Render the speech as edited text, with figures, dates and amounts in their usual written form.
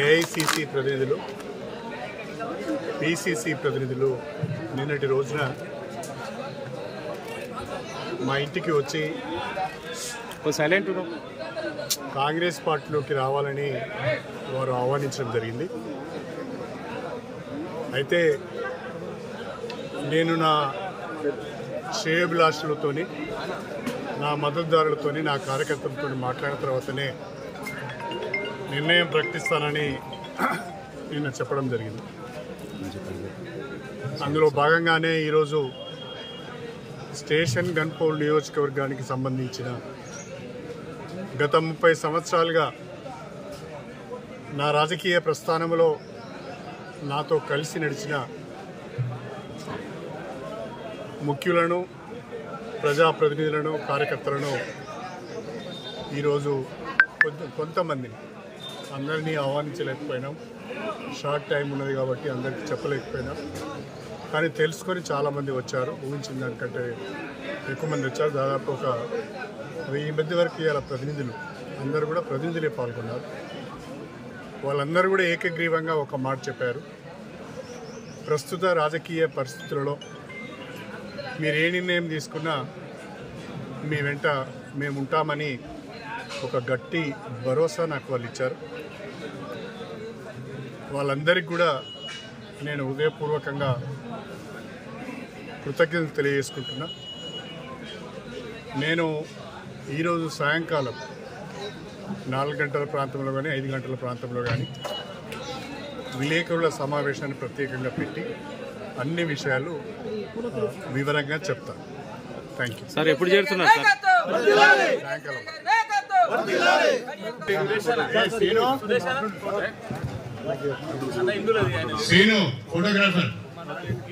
AICC ప్రతినిధులు PCC ప్రతినిధులు నిన్నటి రోజున మా ఇంటికి వచ్చి కాంగ్రెస్ పార్టీలోకి రావాలని వారు ఆహ్వానించడం జరిగింది. అయితే నేను నా శ్రేయోభిలాషులతోని, నా మద్దతుదారులతోని, నా కార్యకర్తలతో మాట్లాడిన తర్వాతనే నిర్ణయం ప్రకటిస్తానని నిన్న చెప్పడం జరిగింది. అందులో భాగంగానే ఈరోజు స్టేషన్ గన్పౌల్ నియోజకవర్గానికి సంబంధించిన గత 30 సంవత్సరాలుగా నా రాజకీయ ప్రస్థానంలో నాతో కలిసి నడిచిన ముఖ్యులను, ప్రజాప్రతినిధులను, కార్యకర్తలను ఈరోజు కొంతమందిని అందరినీ ఆహ్వానించలేకపోయినాం. షార్ట్ టైం ఉన్నది కాబట్టి అందరికీ చెప్పలేకపోయినాం. కానీ తెలుసుకొని చాలామంది వచ్చారు. ఊహించిన దానికంటే ఎక్కువ మంది వచ్చారు. దాదాపు ఒక 1000 మంది వరకు ఇవాళ ప్రతినిధులు అందరూ కూడా ప్రతినిధులే పాల్గొన్నారు. వాళ్ళందరూ కూడా ఏకగ్రీవంగా ఒక మాట చెప్పారు. ప్రస్తుత రాజకీయ పరిస్థితులలో మీరు ఏ నిర్ణయం తీసుకున్నా మీ వెంట మేము ఉంటామని ఒక గట్టి భరోసా నాకు వాళ్ళు ఇచ్చారు. వాళ్ళందరికీ కూడా నేను హృదయపూర్వకంగా కృతజ్ఞతలు తెలియజేసుకుంటున్నా. నేను ఈరోజు సాయంకాలం 4 గంటల ప్రాంతంలో కానీ 5 గంటల ప్రాంతంలో కానీ విలేకరుల సమావేశాన్ని ప్రత్యేకంగా పెట్టి అన్ని విషయాలు వివరంగా చెప్తాను. Thank you sir. ఎప్పుడు చేరుతున్నారు సార్? సాయంకాలం. శ్రీను ఫోటోగ్రాఫర్.